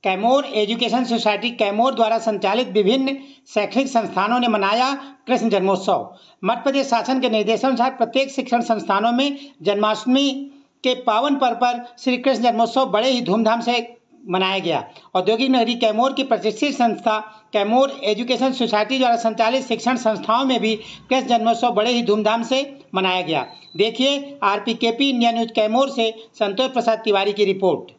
Kaimore education society Kaimore द्वारा संचालित विभिन्न शैक्षणिक संस्थानों ने मनाया कृष्ण जन्मोत्सव। मध्य प्रदेश शासन के निर्देशानुसार प्रत्येक शिक्षण संस्थानों में जन्माष्टमी के पावन पर्व पर श्री कृष्ण जन्मोत्सव बड़े ही धूमधाम से मनाया गया। औद्योगिक नगरी कैमोर की प्रतिष्ठित संस्था कैमोर एजुकेशन सोसाइटी द्वारा संचालित शिक्षण संस्थाओं में भी कृष्ण जन्मोत्सव बड़े ही धूमधाम से मनाया गया। देखिए RPKP इंडिया न्यूज कैमोर से संतोष प्रसाद तिवारी की रिपोर्ट।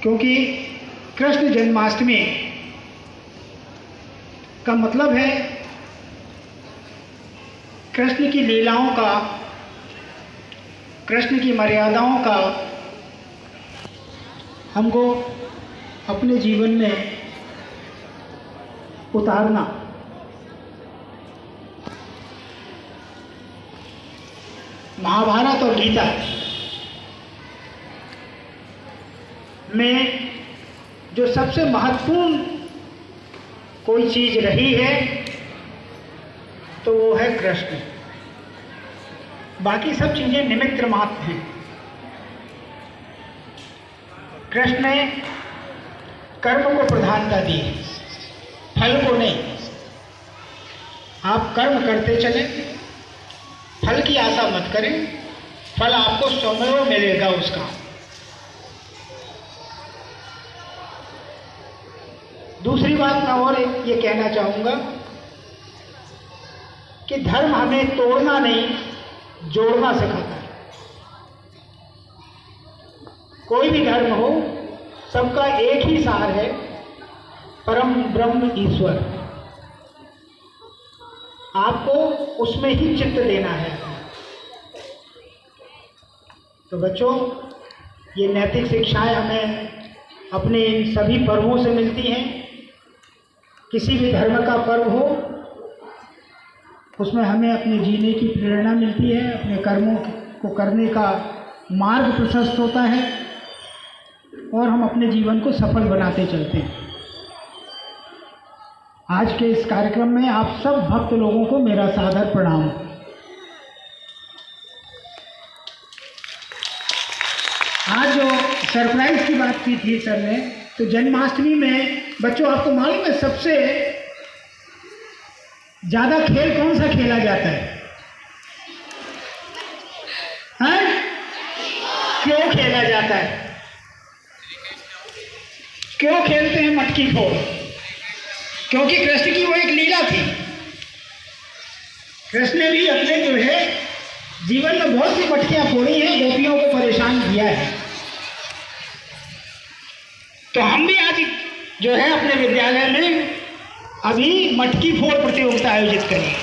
क्योंकि कृष्ण जन्माष्टमी का मतलब है कृष्ण की लीलाओं का, कृष्ण की मर्यादाओं का हमको अपने जीवन में उतारना। महाभारत और गीता में जो सबसे महत्वपूर्ण कोई चीज रही है तो वो है कृष्ण। बाकी सब चीजें निमित्त मात्र हैं। कृष्ण ने कर्म को प्रधानता दी, फल को नहीं। आप कर्म करते चलें, फल की आशा मत करें, फल आपको स्वयं मिलेगा उसका। दूसरी बात मैं और ये कहना चाहूँगा कि धर्म हमें तोड़ना नहीं, जोड़ना सिखाता है। कोई भी धर्म हो, सबका एक ही सार है, परम ब्रह्म ईश्वर। आपको उसमें ही चित्त देना है। तो बच्चों, ये नैतिक शिक्षाएं हमें अपने इन सभी पर्वों से मिलती हैं। किसी भी धर्म का पर्व हो, उसमें हमें अपने जीने की प्रेरणा मिलती है, अपने कर्मों को करने का मार्ग प्रशस्त होता है और हम अपने जीवन को सफल बनाते चलते हैं। आज के इस कार्यक्रम में आप सब भक्त लोगों को मेरा सादर प्रणाम। आज जो सरप्राइज की बात की थी सर ने, तो जन्माष्टमी में बच्चों आपको मालूम है सबसे ज्यादा खेल कौन सा खेला जाता है? हैं? क्यों खेला जाता है? क्यों खेलते हैं मटकी फोड़? क्योंकि कृष्ण की वो एक लीला थी। कृष्ण ने भी अपने जो है जीवन में बहुत सी मटकियां फोड़ी हैं, गोपियों को परेशान किया है। तो हम भी आज जो है अपने विद्यालय में अभी मटकी फोड़ प्रतियोगिता आयोजित करेंगे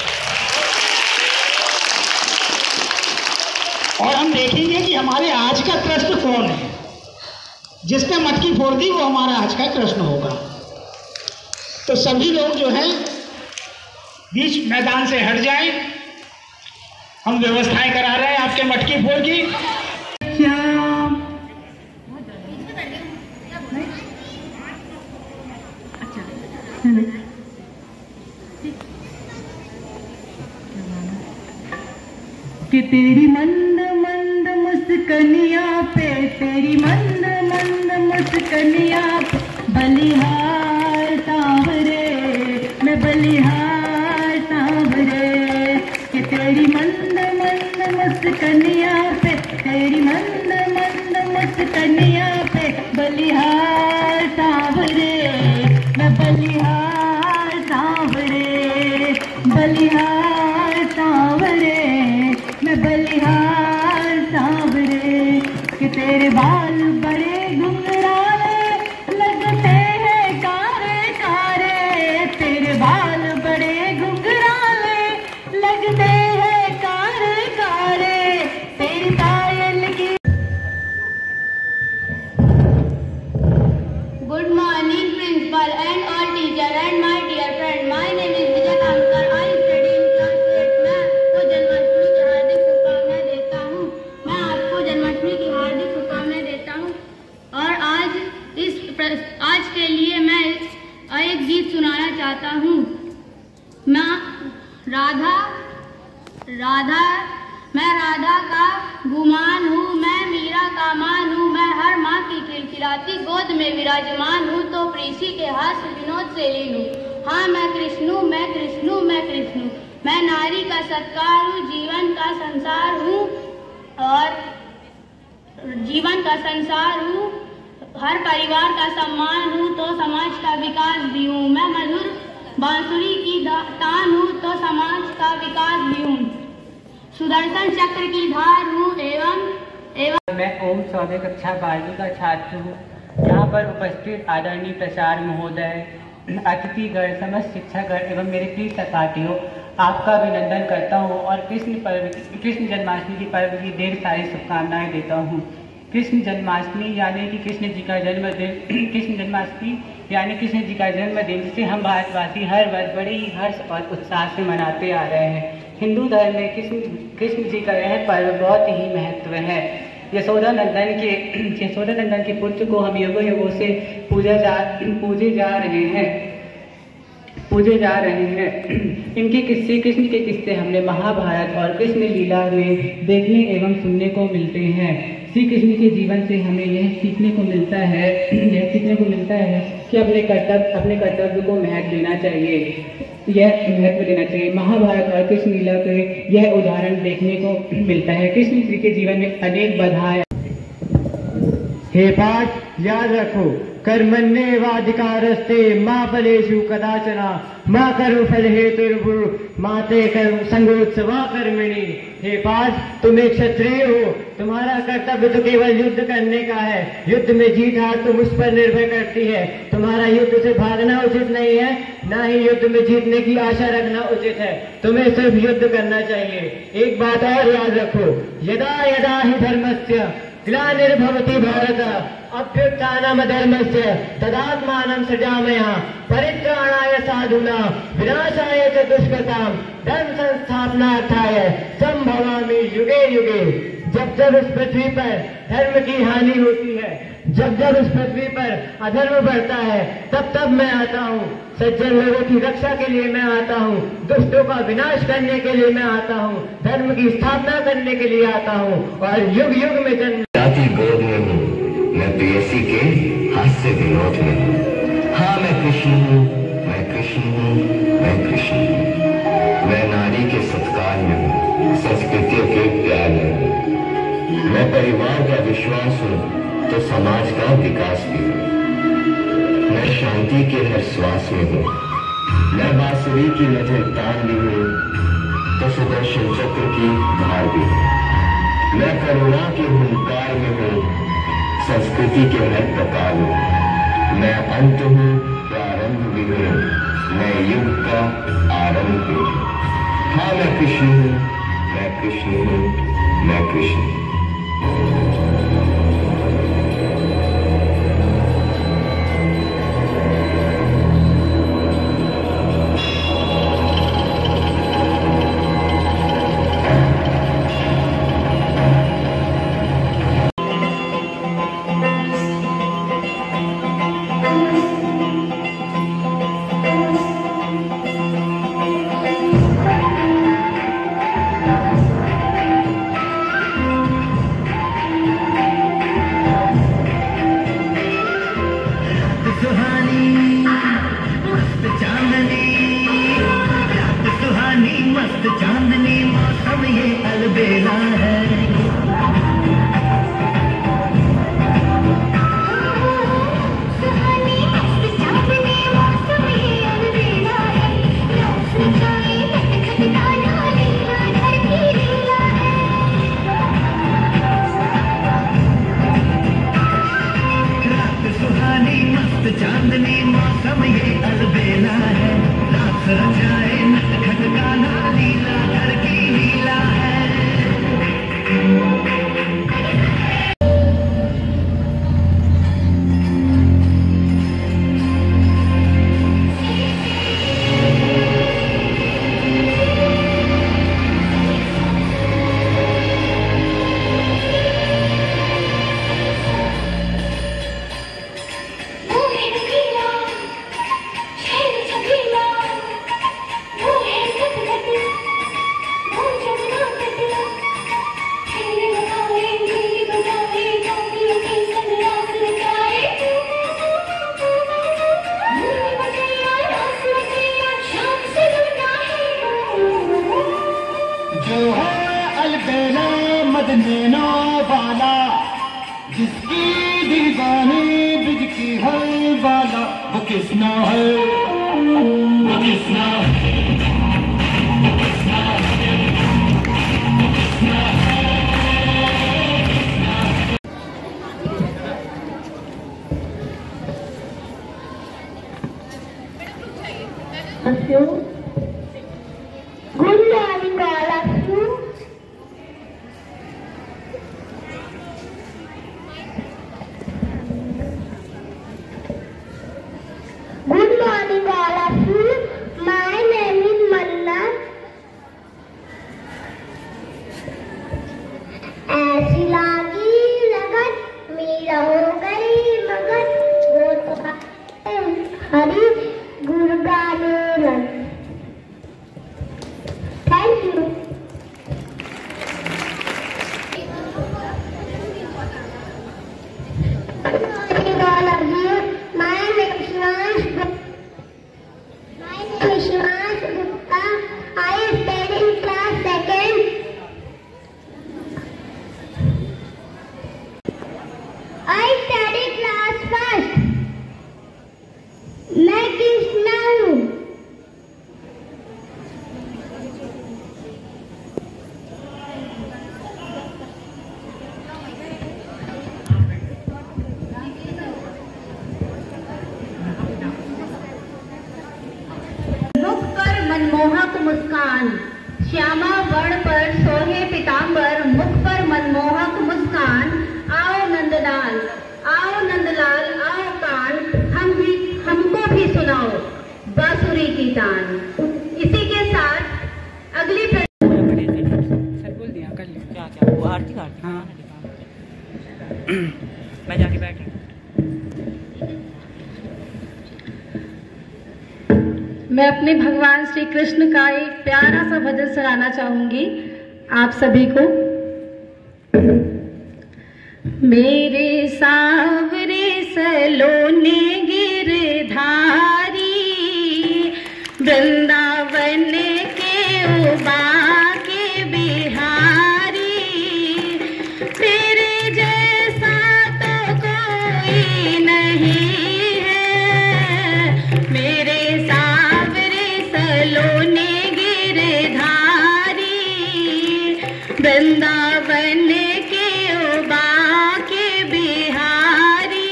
और हम देखेंगे कि हमारे आज का कृष्ण कौन है। जिसने मटकी फोड़ दी वो हमारा आज का कृष्ण होगा। तो सभी लोग जो है बीच मैदान से हट जाएं। हम व्यवस्थाएं करा रहे हैं आपके मटकी फोड़ की। कि तेरी मंद मंद मुस्कनिया पे, तेरी मंद मंद मुस्कनिया पे बलिहार सांवरे, मैं बलिहार सांवरे। कि तेरी मंद मंद मुस्कनिया पे, तेरी मंद मंद मुस्कनिया पे बलिहार सांवरे, मैं बलिहार सांवरे, बलिहार सांवरे, मैं बलिहार सांवरे। कि तेरे बाल बड़े घुंघराले लगते हैं कारे कारे, तेरे बाल बड़े घुंघराले लगते हैं कारे कारे। तेरी पायल की। Good morning principal and all teacher and my dear friend, my name is Vijay Kamkar. I study in class 8 में। आपको जन्माष्टमी की हार्दिक शुभकामनाएं देता हूँ। मैं आपको जन्माष्टमी की हार्दिक शुभकामनाएं देता हूँ। और आज के लिए मैं एक गीत सुनाना चाहता हूँ। मैं राधा राधा मैं राधा का गुमान हूँ, मैं मीरा का मान हूँ, मैं हर माँ की खिलखिलाती गोद में विराजमान हूँ, तो प्रीति के हास्य विनोद से लीन हूँ। हाँ मैं कृष्ण, मैं कृष्ण, मैं कृष्ण, मैं नारी का सत्कार हूँ, जीवन का संसार हूँ और जीवन का संसार हूँ, हर परिवार का सम्मान हूँ, तो समाज का विकास भी हूँ। मैं मधुर बांसुरी की तान हूँ, तो समाज का विकास भी हूँ। सुदर्शन चक्र की धार हूँ एवं मैं ओम 14 कक्षा 12वीं का छात्र हूँ। यहाँ पर उपस्थित आदरणीय प्राचार्य महोदय, अतिथिगण, समस्त शिक्षकगण एवं मेरे प्रिय सहपाठियों, आपका अभिनंदन करता हूँ और कृष्ण जन्माष्टमी की पर्व की ढेर सारी शुभकामनाएं देता हूँ। कृष्ण जन्माष्टमी यानी कि कृष्ण जी का जन्मदिन, कृष्ण जन्माष्टमी यानी कृष्ण जी का जन्मदिन, जिसे हम भारतवासी हर वर्ष बड़े ही हर्ष और उत्साह से मनाते आ रहे हैं। हिंदू धर्म में कृष्ण जी का यह पर्व बहुत ही महत्व है। यशोदा नंदन के पुत्र को हम युगों युगों से पूजे जा रहे हैं। इनके किस्से, कृष्ण के किस्से हमने महाभारत और कृष्ण लीला में देखने एवं सुनने को मिलते हैं। श्री कृष्ण के जीवन से हमें यह सीखने को मिलता है कि अपने कर्तव्य को महत्व देना चाहिए। महाभारत और कृष्ण लीला के यह उदाहरण देखने को मिलता है। कृष्ण जी के जीवन में अनेक बाधाएं। हे पाठ याद रखो, कर्मण्येवाधिकारस्ते मां फलेषु कदाचन मां कर्म फल हेतुर्भुः माते कर्म संगोत्सवा कर्मिणी। हे पार्थ, तुम एक क्षत्रिय हो, तुम्हारा कर्तव्य तो केवल युद्ध करने का है। युद्ध में जीत हार तो मुझ पर निर्भर करती है। तुम्हारा युद्ध से भागना उचित नहीं है, ना ही युद्ध में जीतने की आशा रखना उचित है। तुम्हें सिर्फ युद्ध करना चाहिए। एक बात और याद रखो, यदा यदा हि धर्मस्य ग्लानिर्भवति भारत अभ्युत्थानमधर्मस्य तदात्मानं सृजामयः परित्राणाय साधूनां विनाशाय च दुष्कृतां धर्म संस्थापनार्थाय संभवामि युगे युगे। जब जब इस पृथ्वी पर धर्म की हानि होती है, जब जब इस पृथ्वी पर अधर्म बढ़ता है, तब तब मैं आता हूँ। सज्जन लोगों की रक्षा के लिए मैं आता हूँ, दुष्टों का विनाश करने के लिए मैं आता हूँ, धर्म की स्थापना करने के लिए आता हूँ और युग युग में जन्म जाति गोद में हूँ, मैं प्रेयसी के हास्य विनोद में हूँ। हाँ मैं कृष्ण हूँ, मैं कृष्ण हूँ, मैं कृष्ण हूँ। मैं नारी के सत्कार में हूँ, संस्कृतियों के प्यार में हूँ। मैं परिवार का विश्वास हूँ, तो समाज का विकास भी हूँ। मैं शांति के हर श्वास में हूँ, मैं बांसुरी की मधुर तान भी हूँ, तो सुदर्शन चक्र की धार भी हूँ। मैं करुणा के हुंकार में हूँ, संस्कृति के हर प्रकार हूँ। मैं अंत हूँ, प्रारंभ भी हूँ, मैं युग का आरंभ भी हूँ। हाँ मैं कृष्ण हूँ, मैं कृष्ण हूँ, मैं कृष्ण हूँ। देना वाला, जिसकी दीवानी बिजकी हर वाला, वो किसना है, वो किसना है, वो किसना है, वो किसना है। Good morning, all of you. Good morning, all of you. My name is Manna. ऐसी लागी लगन मेरा हो गई मगन, वो तो हरी गुरगाने run. Thank you. Good morning, all of you. My name is Shivansh Gupta. I study in class 2nd. I study class 1st. मैं कृष्णा हूँ। मुख पर मनमोहक मुस्कान, श्यामा वर्ण पर सोहे पीतांबर, मुख पर मनमोहक मुस्कान। आओ नंदलाल, आओ नंदलाल, आओ कान, हमको भी सुनाओ बांसुरी की तान। इसी के साथ अगली सर बोल दिया कर ले। क्या क्या वो आरती का आरती? हाँ मैं जाके बैठ। मैं अपने भगवान श्री कृष्ण का एक प्यारा सा भजन सुनाना चाहूंगी आप सभी को। मेरे सावरे सलोने गिरधारी, वृंदावन के उबाके बिहारी, तेरे जैसा तो कोई नहीं है। मेरे सावरे सलोने गिरधारी, वृंदावन के उबाके बिहारी,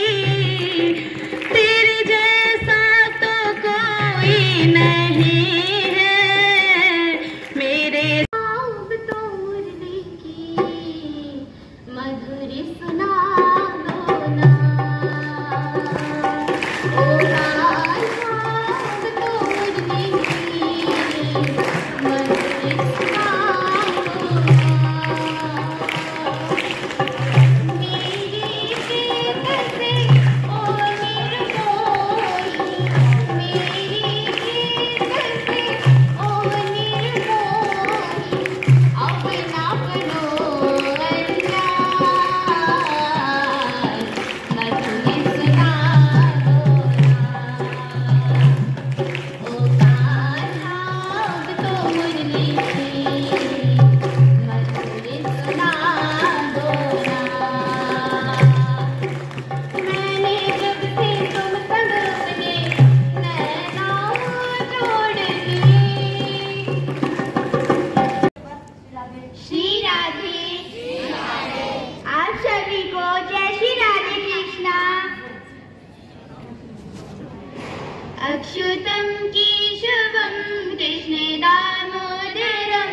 तेरे जैसा तो कोई नहीं है। मेरे तो मुरली की मधुरी सुना दो ना, ओ तो मुरली की मधुरी सुना दो ना। मेरी प्रीत से ओ निर्मोही, मेरी प्रीत से ओ निर्मोही, अपना अपनो अंजान मधुरी सुना दो ना। ओ कान्हा तो मुरली की मधुरी सुना दो ना। मैंने जब से तुम संग अपने नैना जोड़ लिए। श्री राधे, आप सभी को जय श्री राधे कृष्णा। अच्युतम केशवम कृष्ण दामोदरम,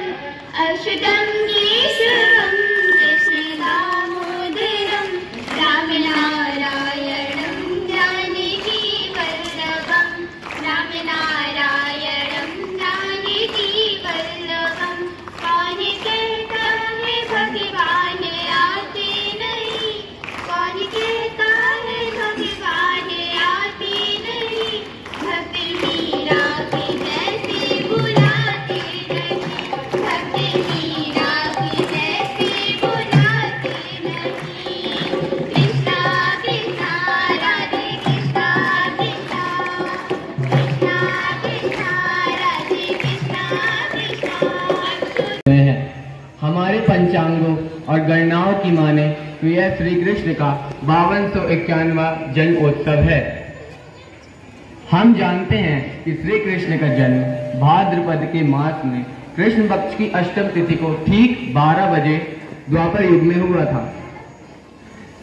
अच्युतम केशवम कृष्ण दामोदरम, राम नारायणं जानकी वल्लभम, राम नारायणं जानकी वल्लभम। कौन कहता है भगवान आते नहीं, कौन कहता है भगवान आते नहीं, भक्त मीरा की जैसे बुलाते नहीं, भक्त मीरा की जैसे बुलाते नहीं। कृष्णा कृष्णा राधे कृष्णा कृष्णा, कृष्णा कृष्णा राधे कृष्णा कृष्णा। हमारे पंचांगों और गणनाओं की माने तो यह श्री कृष्ण का 5291वां जन्मोत्सव है। हम जानते हैं कि श्री कृष्ण का जन्म भाद्रपद के मास में कृष्ण पक्ष की अष्टम तिथि को ठीक 12 बजे द्वापर युग में हुआ था।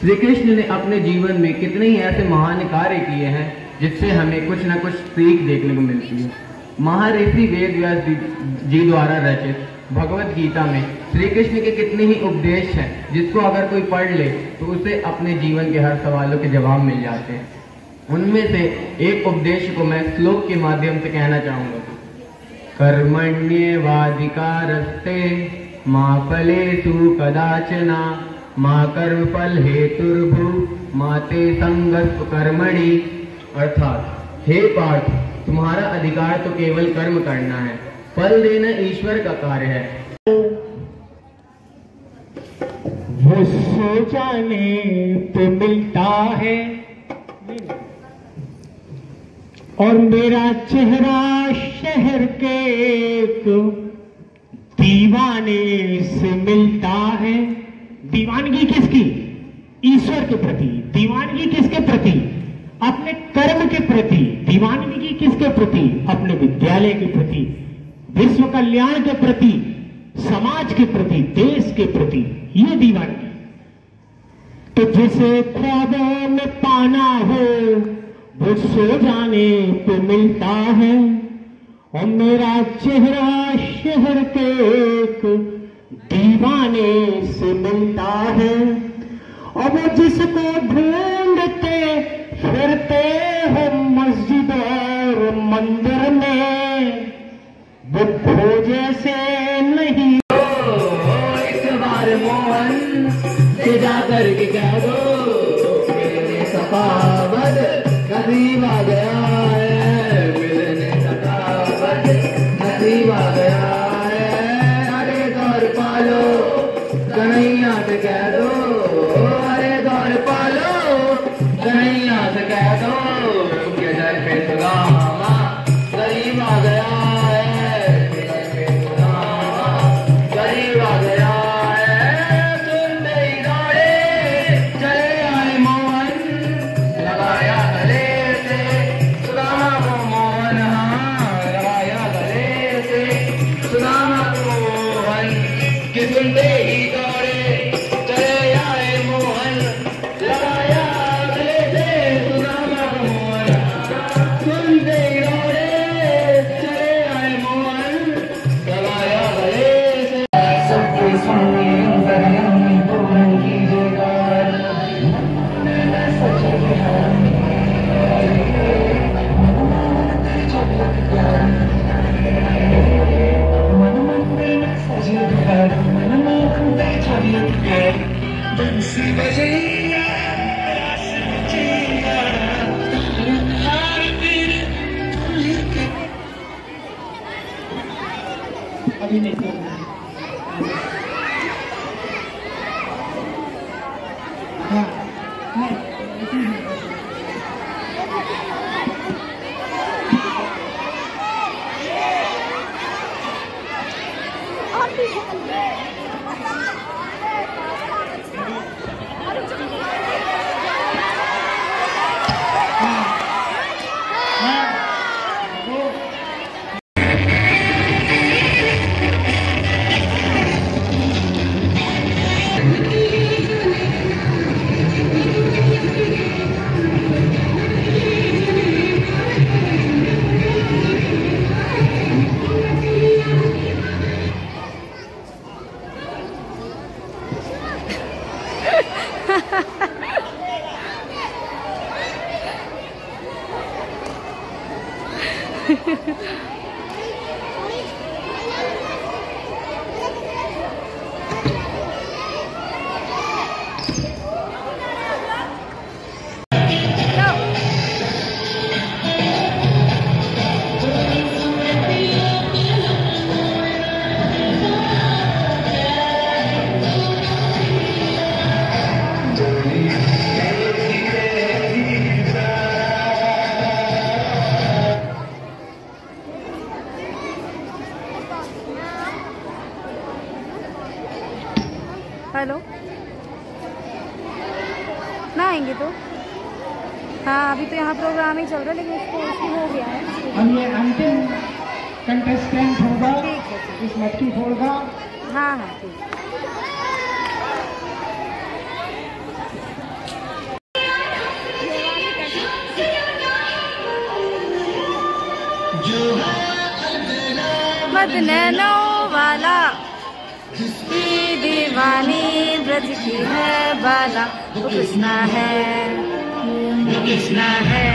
श्री कृष्ण ने अपने जीवन में कितने ही ऐसे महान कार्य किए हैं जिससे हमें कुछ न कुछ सीख देखने को मिलती है। महर्षि वेद व्यास जी द्वारा रचित भगवत गीता में श्री कृष्ण के कितने ही उपदेश हैं जिसको अगर कोई पढ़ ले तो उसे अपने जीवन के हर सवालों के जवाब मिल जाते हैं। उनमें से एक उपदेश को मैं श्लोक के माध्यम से कहना चाहूंगा। कर्मण्येवाधिकारस्ते मा फलेषु कदाचन मा कर्मफल हेतुर्भु मा ते संगस्व कर्मणि। अर्थात हे पार्थ, तुम्हारा अधिकार तो केवल कर्म करना है, फल देना ईश्वर का कार्य है। वो सो जाने पे मिलता है और मेरा चेहरा शहर के एक दीवाने से मिलता है। दीवानगी किसकी? ईश्वर के प्रति। दीवानगी किसके प्रति? अपने कर्म के प्रति। दीवानगी किसके प्रति? अपने विद्यालय के प्रति, विश्व कल्याण के प्रति, समाज के प्रति, देश के प्रति। ये दीवानगी। तो जिसे ख्वाबों में पाना हो वो सो जाने पे मिलता है और मेरा चेहरा शहर के एक दीवाने से मिलता है। और वो जिसको ढूंढते फिरते हो मस्जिद और मंदिर में, वो खोजे से नहीं। एक बार मोहन से जाकर के कह दो मेरे सखावत नसीब आ गया है, मेरे सखावत नसीब आ गया है। अरे दौर पालो कन्हैया से कह दो, अरे दौर पालो कन्हैया से कह दो के दर पे सुदामा गरीब आ गया है, के दर पे सुदामा गरीब आ गया है। सुनते ही दौड़े चले आए मोहन, लगाया गले से सुदामा को मोहन, हाँ लगाया गले से सुदामा को मोहन। कि सुनते ही दौड़े चले आए मोहन, लगाया गले से सुदामा को मोहन। सुनते ही दौड़े चले आए मोहन, लगाया गले से। सबके स्वामी अंतर्यामी पूर्ण कीजिएगा। अभी नहीं हेलो ना आएंगे तो हाँ, अभी तो यहाँ प्रोग्राम ही चल रहा है, लेकिन उसको हो गया है। अब ये अंतिम कंटेस्टेंट होगा इस मटकी फोड़ का। हाँ हाँ ठीक है। मत नैनो वाला की दीवानी ब्रज की है बाला, वो कृष्णा है, वो कृष्णा है।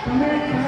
समय